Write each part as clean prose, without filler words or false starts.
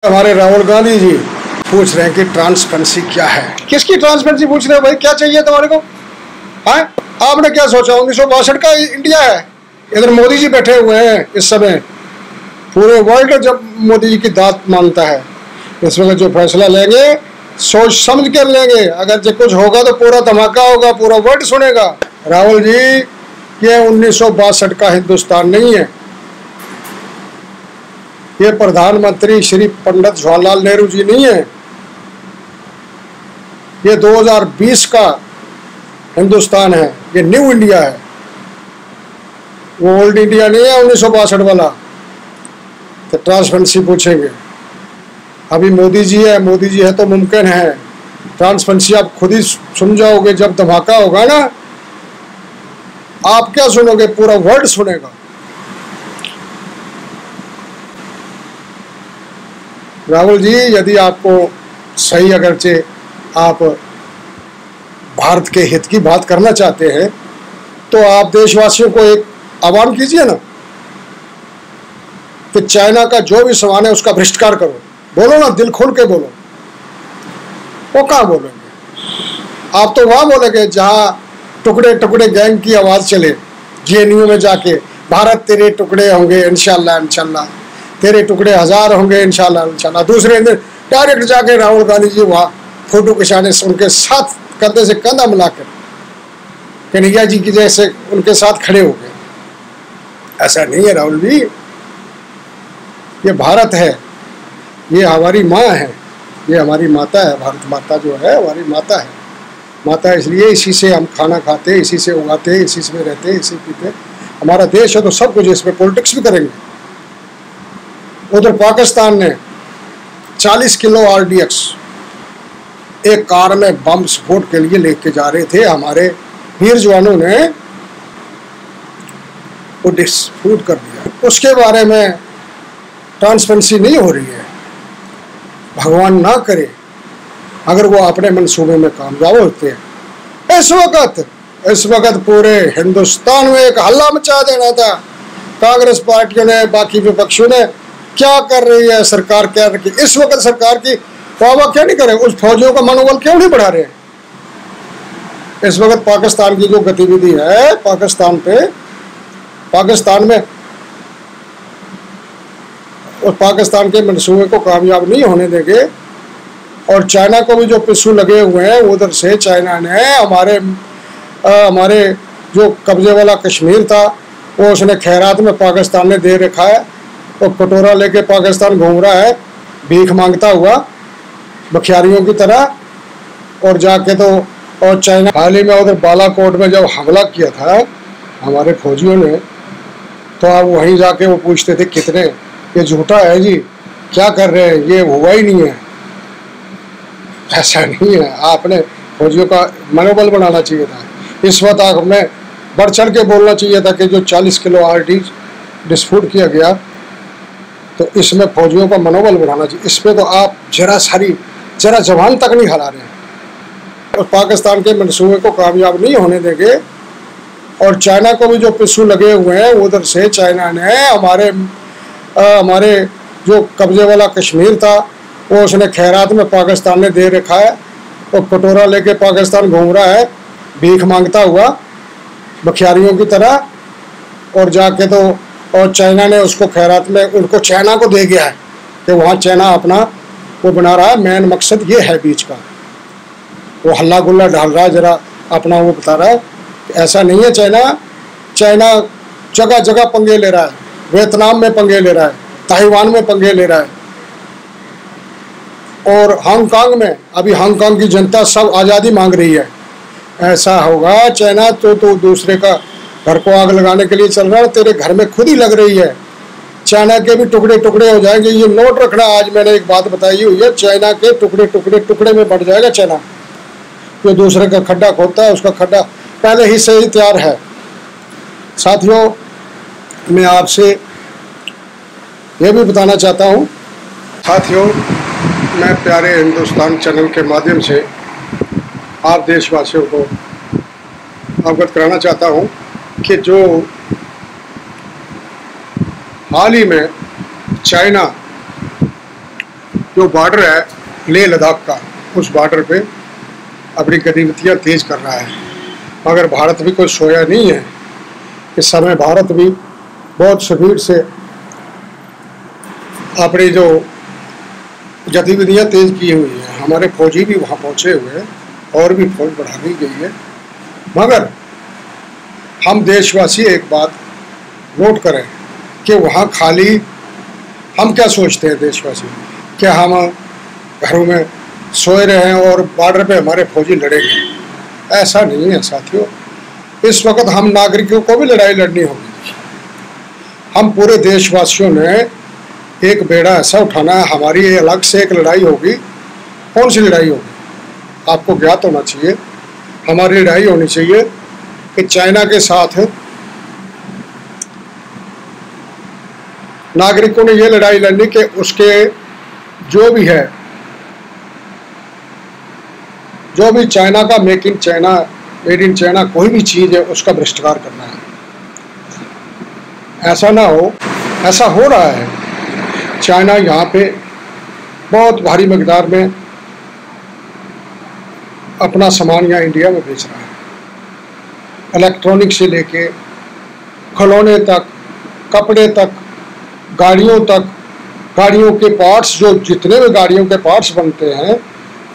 हमारे राहुल गांधी जी पूछ रहे हैं कि ट्रांसपेरेंसी क्या है। किसकी ट्रांसपेरेंसी पूछ रहे हो भाई? क्या चाहिए तुम्हारे को? हाँ, आपने क्या सोचा 1962 का इंडिया है? इधर मोदी जी बैठे हुए हैं इस समय। पूरे वर्ल्ड जब मोदी जी की बात मानता है, इस वक्त जो फैसला लेंगे सोच समझ कर लेंगे। अगर जो कुछ होगा तो पूरा धमाका होगा, पूरा वर्ल्ड सुनेगा। राहुल जी, ये 1962 का हिंदुस्तान नहीं है। ये प्रधानमंत्री श्री पंडित जवाहरलाल नेहरू जी नहीं है। ये 2020 का हिंदुस्तान है। ये न्यू इंडिया है, वो ओल्ड इंडिया नहीं है 1962 वाला। तो ट्रांसपेरेंसी पूछेंगे। अभी मोदी जी है तो मुमकिन है। ट्रांसपेरेंसी आप खुद ही सुन जाओगे जब धमाका होगा ना। आप क्या सुनोगे? पूरा वर्ल्ड सुनेगा। राहुल जी, यदि आपको सही, अगरचे आप भारत के हित की बात करना चाहते हैं, तो आप देशवासियों को एक आह्वान कीजिए ना कि चाइना का जो भी सामान है उसका बहिष्कार करो। बोलो ना, दिल खोल के बोलो। वो कहाँ बोलेंगे? आप तो वहां बोलेंगे जहां टुकड़े टुकड़े गैंग की आवाज चले। जेएनयू में जाके भारत तेरे टुकड़े होंगे इंशाल्लाह इंशाल्लाह, तेरे टुकड़े 1000 होंगे इंशाल्लाह इंशाल्लाह। दूसरे दिन डायरेक्ट जाके राहुल गांधी जी वहां फोटो खिंचाने से उनके साथ कंधे से कंधा मिलाकर कन्हैया जी की जैसे उनके साथ खड़े हो गए। ऐसा नहीं है राहुल जी। ये भारत है, ये हमारी माँ है, ये हमारी माता है। भारत माता जो है हमारी माता है। माता है इसलिए इसी से हम खाना खाते, इसी से उगाते, इसी से रहते, इसी पीते। हमारा देश है तो सब कुछ, इसमें पॉलिटिक्स भी करेंगे। उधर पाकिस्तान ने 40 किलो RDX एक कार में बम विस्फोट के लिए लेके जा रहे थे। हमारे वीर जवानों ने वो विस्फोट कर दिया। उसके बारे में ट्रांसपेरेंसी नहीं हो रही है। भगवान ना करे अगर वो अपने मंसूबे में कामयाब होते हैं। इस वक्त पूरे हिंदुस्तान में एक हल्ला मचा देना था। कांग्रेस पार्टियों ने, बाकी विपक्षों ने क्या कर रही है सरकार, क्या रखी इस वक्त सरकार की वाह क्या नहीं करे, उस फौजियों का मनोबल क्यों नहीं बढ़ा रहे? इस वक्त पाकिस्तान की जो गतिविधि है, पाकिस्तान में और पाकिस्तान के मंसूबे को कामयाब नहीं होने देंगे। और चाइना को भी जो पिस्सू लगे हुए हैं, उधर से चाइना ने हमारे जो कब्जे वाला कश्मीर था वो उसने खैरात में पाकिस्तान ने दे रखा है। और कटोरा लेके पाकिस्तान घूम रहा है भीख मांगता हुआ बखियारियों की तरह। और जाके तो और चाइना हाल ही में उधर बालाकोट में जब हमला किया था हमारे फौजियों ने, तो आप वहीं जाके वो पूछते थे कितने, ये झूठा है जी, क्या कर रहे हैं, ये हुआ ही नहीं है। ऐसा नहीं है। आपने फौजियों का मनोबल बढ़ाना चाहिए था। इस वक्त आपने बढ़ चढ़ के बोलना चाहिए था कि जो 40 किलो RDX विस्फोट किया गया, तो इसमें फौजियों का मनोबल बढ़ाना चाहिए। इस पर तो आप जरा जबान तक नहीं हिला रहे हैं। और पाकिस्तान के मंसूबे को कामयाब नहीं होने देंगे। और चाइना को भी जो पिस्सू लगे हुए हैं, उधर से चाइना ने हमारे जो कब्जे वाला कश्मीर था वो उसने खैरात में पाकिस्तान ने दे रखा है। और कटोरा लेके पाकिस्तान घूम रहा है भीख मांगता हुआ बखियारियों की तरह। और जाके तो और चाइना ने उसको खैरात में उनको चाइना को दे गया है कि वहाँ चाइना अपना वो बना रहा है। मेन मकसद ये है बीच का, वो हल्ला गुल्ला डाल रहा है, जरा अपना वो बता रहा है। ऐसा नहीं है। चाइना जगह जगह पंगे ले रहा है। वियतनाम में पंगे ले रहा है, ताइवान में पंगे ले रहा है। और हांगकांग में अभी हांगकांग की जनता सब आज़ादी मांग रही है। ऐसा होगा चाइना तो दूसरे का घर को आग लगाने के लिए चल रहा है। तेरे घर में खुद ही लग रही है। चाइना के भी टुकड़े टुकड़े हो जाएंगे। ये नोट रखना, आज मैंने एक बात बताई हुई है, चाइना के टुकड़े टुकड़े टुकड़े में बढ़ जाएगा चाइना। जो दूसरे का खड्डा खोदता है उसका खड्डा पहले ही से ही तैयार है। साथियों, मैं आपसे ये भी बताना चाहता हूँ, साथियों, मैं प्यारे हिंदुस्तान चैनल के माध्यम से आप देशवासियों को अवगत कराना चाहता हूँ कि जो हाल ही में चाइना जो बॉर्डर है लेह लद्दाख का, उस बॉर्डर पे अपनी गतिविधियाँ तेज कर रहा है। मगर भारत भी कोई सोया नहीं है। इस समय भारत भी बहुत स्पीड से अपनी जो गतिविधियाँ तेज की हुई है। हमारे फौजी भी वहाँ पहुँचे हुए हैं और भी फौज बढ़ा दी गई है। मगर हम देशवासी एक बात नोट करें कि वहाँ खाली हम क्या सोचते हैं देशवासी, क्या हम घरों में सोए रहे हैं और बॉर्डर पे हमारे फौजी लड़ेंगे? ऐसा नहीं है साथियों। इस वक्त हम नागरिकों को भी लड़ाई लड़नी होगी। हम पूरे देशवासियों ने एक बेड़ा ऐसा उठाना है। हमारी अलग से एक लड़ाई होगी। कौन सी लड़ाई होगी? आपको ज्ञात होना चाहिए। हमारी लड़ाई होनी चाहिए कि चाइना के साथ नागरिकों ने ये लड़ाई लड़नी कि उसके जो भी चाइना का make in China, made in China कोई भी चीज़ है उसका भ्रष्टाचार करना है। ऐसा ना हो, ऐसा हो रहा है। चाइना यहाँ पे बहुत भारी मकदार में अपना सामान यहाँ इंडिया में बेच रहा है। इलेक्ट्रॉनिक से लेके खिलौने तक, कपड़े तक, गाड़ियों तक, गाड़ियों के पार्ट्स, जो जितने भी गाड़ियों के पार्ट्स बनते हैं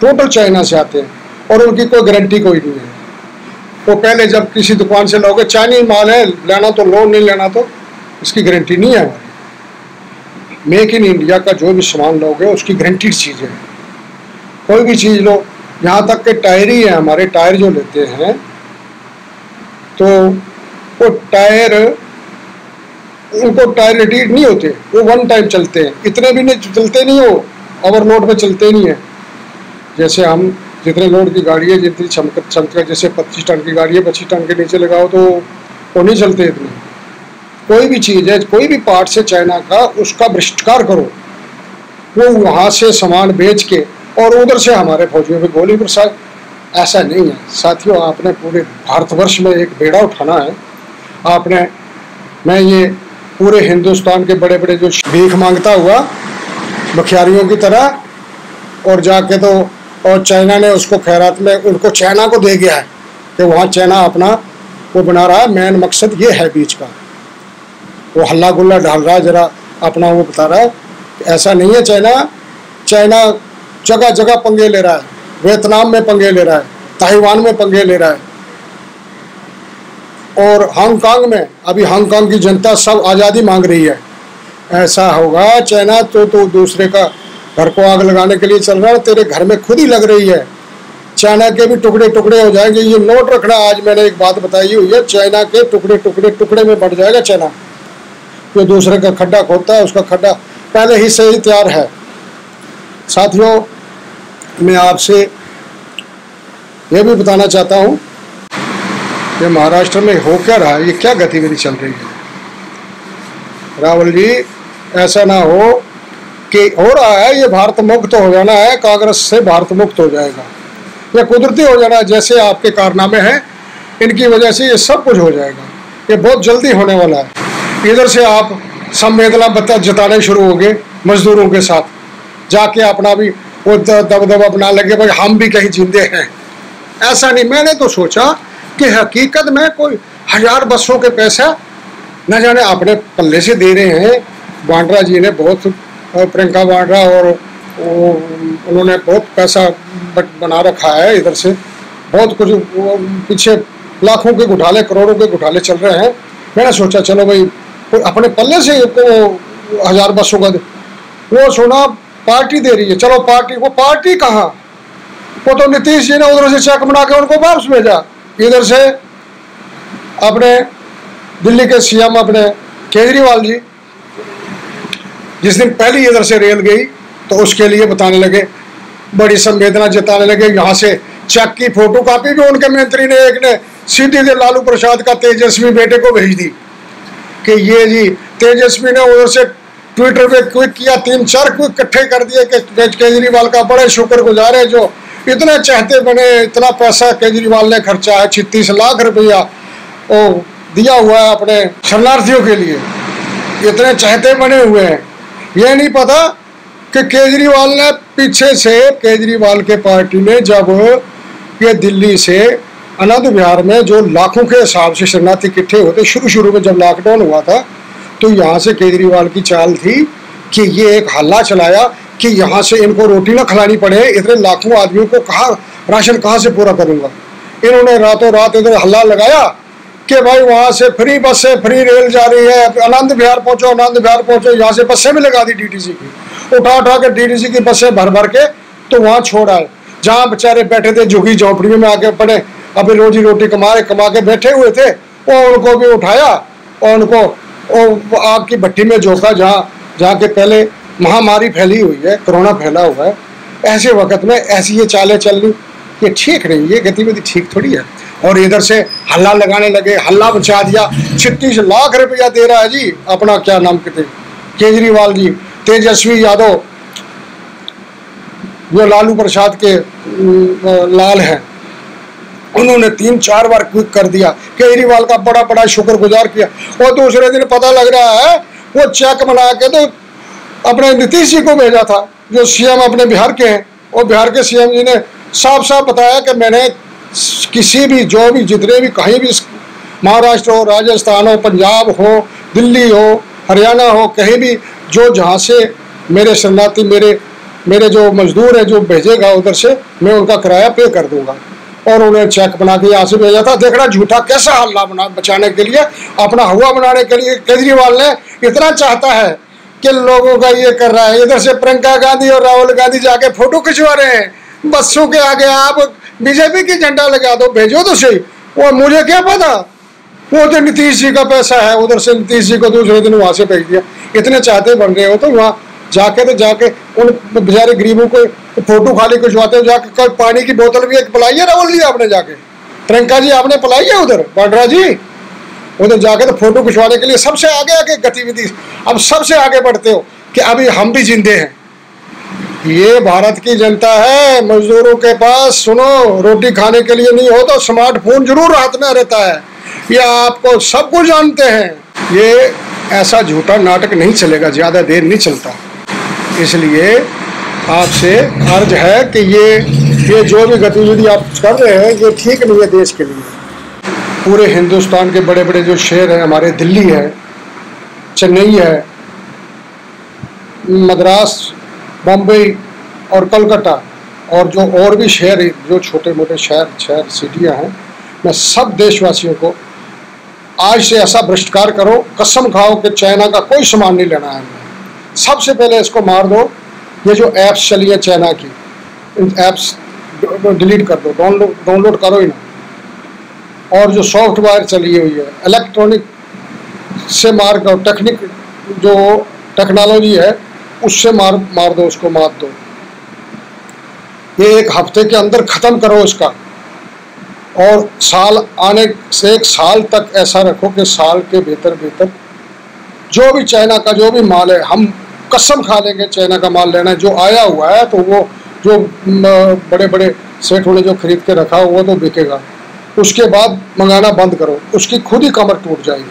टोटल चाइना से आते हैं और उनकी कोई गारंटी कोई नहीं है। तो पहले जब किसी दुकान से लोगे चाइनीज माल है, लेना तो लो, नहीं लेना तो इसकी गारंटी नहीं है हमारी। मेक इन इंडिया का जो भी सामान लोगे उसकी गारंटीड चीज़ है। कोई भी चीज़ लो, यहाँ तक के टायर ही है। हमारे टायर जो लेते हैं तो वो टायर, उनको टायर रिटीड नहीं होते, वो वन टाइम चलते हैं। इतने भी नहीं चलते, नहीं हो ओवरलोड पे चलते नहीं है। जैसे हम जितने लोड की गाड़ी है, जितनी क्षमता, जैसे 25 टन की गाड़ी है, 25 टन के नीचे लगाओ तो वो नहीं चलते इतने। कोई भी चीज़ है, कोई भी पार्ट से चाइना का, उसका भ्रष्टाचार करो। वो वहाँ से सामान बेच के और उधर से हमारे फौजियों पे गोली बरसाए। ऐसा नहीं है साथियों। आपने पूरे भारतवर्ष में एक बेड़ा उठाना है। आपने, मैं ये पूरे हिंदुस्तान के बड़े बड़े जो भीख मांगता हुआ बखियारियों की तरह, और जाके तो और चाइना ने उसको खैरात में उनको चाइना को दे गया है कि वहाँ चाइना अपना वो बना रहा है। मेन मकसद ये है बीच का, वो हल्ला गुल्ला डाल रहा है, जरा अपना वो बता रहा है। ऐसा नहीं है। चाइना जगह जगह पंगे ले रहा है। वियतनाम में पंगे ले रहा है, ताइवान में पंगे ले रहा है, और हांगकांग में अभी हांगकांग की जनता सब आज़ादी मांग रही है। ऐसा होगा चाइना तो दूसरे का घर को आग लगाने के लिए चल रहा है। तेरे घर में खुद ही लग रही है। चाइना के भी टुकड़े टुकड़े हो जाएंगे। ये नोट रखना, आज मैंने एक बात बताई हुई है, चाइना के टुकड़े टुकड़े टुकड़े में बढ़ जाएगा चाइना। जो दूसरे का खड्डा खोदता है उसका खड्डा पहले ही से ही तैयार है। साथियों, मैं आपसे यह भी बताना चाहता हूँ कि महाराष्ट्र में हो क्या रहा है, ये क्या गतिविधि चल रही है। राहुल जी, ऐसा ना हो कि हो रहा है ये भारत मुक्त हो जाना है, कांग्रेस से भारत मुक्त हो जाएगा, या कुदरती हो जाना है। जैसे आपके कारनामे हैं, इनकी वजह से ये सब कुछ हो जाएगा। ये बहुत जल्दी होने वाला है। इधर से आप संवेदना जताने शुरू हो गए मजदूरों के साथ, जाके अपना भी वो दबदबा अपना लगे, भाई हम भी कहीं जिंदे हैं। ऐसा नहीं। मैंने तो सोचा कि हकीकत में कोई 1000 बसों के पैसा न जाने अपने पल्ले से दे रहे हैं। वाड्रा जी ने बहुत, प्रियंका वाड्रा, और उन्होंने बहुत पैसा बना रखा है। इधर से बहुत कुछ पीछे लाखों के घोटाले, करोड़ों के घोटाले चल रहे हैं। मैंने सोचा चलो भाई अपने पल्ले से 1000 बसों का वो सुना पार्टी दे रही है। चलो पार्टी, वो पार्टी कहाँ, वो तो नीतीश जी ने उधर से चेक बना के उनको वापस भेजा। इधर से अपने दिल्ली के सीएम अपने केजरीवाल जी जिस दिन पहली इधर से रेल गई तो उसके लिए बताने लगे, बड़ी संवेदना जताने लगे। यहाँ से चेक की फोटो कॉपी भी उनके मंत्री ने एक ने सीधी से लालू प्रसाद का तेजस्वी बेटे को भेज दी कि ये जी तेजस्वी ने उधर से ट्विटर पे क्विक किया, 3-4 क्विक इकट्ठे कर दिए कि केजरीवाल का बड़े शुक्रगुजार है जो इतने चाहते बने। इतना पैसा केजरीवाल ने खर्चा है, 36 लाख रुपया वो दिया हुआ है अपने शरणार्थियों के लिए। इतने चाहते बने हुए हैं। ये नहीं पता कि केजरीवाल ने पीछे से, केजरीवाल के पार्टी ने जब ये दिल्ली से आनंद विहार में जो लाखों के हिसाब से शरणार्थी इकट्ठे होते, शुरू में जब लॉकडाउन हुआ था, तो यहाँ से केजरीवाल की चाल थी कि ये एक हल्ला चलाया कि यहाँ से इनको रोटी ना खिलानी पड़े, इतने लाखों आदमियों को राशन कहाँ से पूरा करूँगा। इन्होंने रातों रात इधर हल्ला लगाया कि भाई वहाँ से फ्री बसें, फ्री रेल जा रही है, आनंद विहार पहुँचो, आनंद विहार पहुँचो। यहाँ से बसें भी लगा दी डीटीसी की, उठा के डीटीसी की बसें भर के तो वहाँ छोड़ आए, जहाँ बेचारे बैठे थे झुग्गी झोंपड़ियों में आके पड़े, अभी रोजी रोटी कमा के बैठे हुए थे, वो उनको भी उठाया और उनको आग की भट्टी में झोंका, जहाँ के पहले महामारी फैली हुई है, कोरोना फैला हुआ है। ऐसे वक्त में ऐसी ये चालें चल रही, ये ठीक नहीं, ये गतिविधि ठीक थोड़ी है। और इधर से हल्ला लगाने लगे, हल्ला मचा दिया। 36 लाख रुपया दे रहा है जी अपना, क्या नाम कहते, केजरीवाल जी, तेजस्वी यादव जो लालू प्रसाद के लाल हैं, उन्होंने 3-4 बार क्विक कर दिया। केजरीवाल का बड़ा शुक्रगुजार किया। और दूसरे दिन पता लग रहा है वो चेक बना के तो अपने नीतीश जी को भेजा था, जो सीएम अपने बिहार के हैं। और बिहार के सीएम जी ने साफ बताया कि मैंने किसी भी, जो भी, जितने भी, कहीं भी, महाराष्ट्र हो, राजस्थान हो, पंजाब हो, दिल्ली हो, हरियाणा हो, कहीं भी जो जहाँ से मेरे शरणार्थी, मेरे जो मजदूर हैं जो भेजेगा उधर से, मैं उनका किराया पे कर दूंगा। और उन्हें चेक बना के यहाँ से भेजा था। देखना झूठा कैसा हल्ला बचाने के लिए, अपना हुआ बनाने के लिए केजरीवाल ने इतना चाहता है कि लोगों का ये कर रहा है। इधर से प्रियंका गांधी और राहुल गांधी जाके फोटो खिंचवा रहे हैं बसों के आगे, आप बीजेपी की झंडा लगा दो, भेजो तो सही। वो मुझे क्या पता, वो तो नीतीश जी का पैसा है। उधर से नीतीश जी को दूसरे दिन वहां से भेज दिया। इतने चाहते बन रहे हो तो वहाँ जाके उन बेचारे गरीबों को फोटो खाली खिंचवाते हो। जाके कोई पानी की बोतल भी एक पिलाई है राहुल जी आपने, जाके प्रियंका जी आपने पिलाई है उधर, वाड्रा जी उधर जाके तो फोटो खिंचवाने के लिए सबसे आगे गतिविधि। अब सबसे आगे बढ़ते हो कि अभी हम भी जिंदे हैं। ये भारत की जनता है, मजदूरों के पास सुनो, रोटी खाने के लिए नहीं हो तो स्मार्टफोन जरूर हाथ में रहता है। ये आपको सब कुछ जानते हैं। ये ऐसा झूठा नाटक नहीं चलेगा, ज़्यादा देर नहीं चलता। इसलिए आपसे अर्ज है कि ये जो भी गतिविधि आप कर रहे हैं ये ठीक नहीं है देश के लिए। पूरे हिंदुस्तान के बड़े जो शहर हैं हमारे, दिल्ली है, चेन्नई है, मद्रास, बम्बई और कलकत्ता, और जो और भी शहर, जो छोटे मोटे शहर सिटियां हैं, मैं सब देशवासियों को आज से ऐसा भ्रष्टाचार करो, कसम खाओ कि चाइना का कोई सामान नहीं लेना है। सबसे पहले इसको मार दो। ये जो ऐप्स चली है चाइना की, इन ऐप्स डिलीट कर दो, डाउनलोड करो ही ना। और जो सॉफ्टवेयर चली हुई है, इलेक्ट्रॉनिक से मार दो, जो टेक्नोलॉजी है उससे मार दो, उसको मार दो। ये 1 हफ्ते के अंदर ख़त्म करो इसका। और साल आने से 1 साल तक ऐसा रखो कि साल के भीतर जो भी चाइना का जो भी माल है, हम कसम खा लेंगे चाइना का माल लेना है। जो आया हुआ है तो वो जो बड़े सेठों ने जो खरीद के रखा वो तो बिकेगा। उसके बाद मंगाना बंद करो, उसकी खुद ही कमर टूट जाएगी।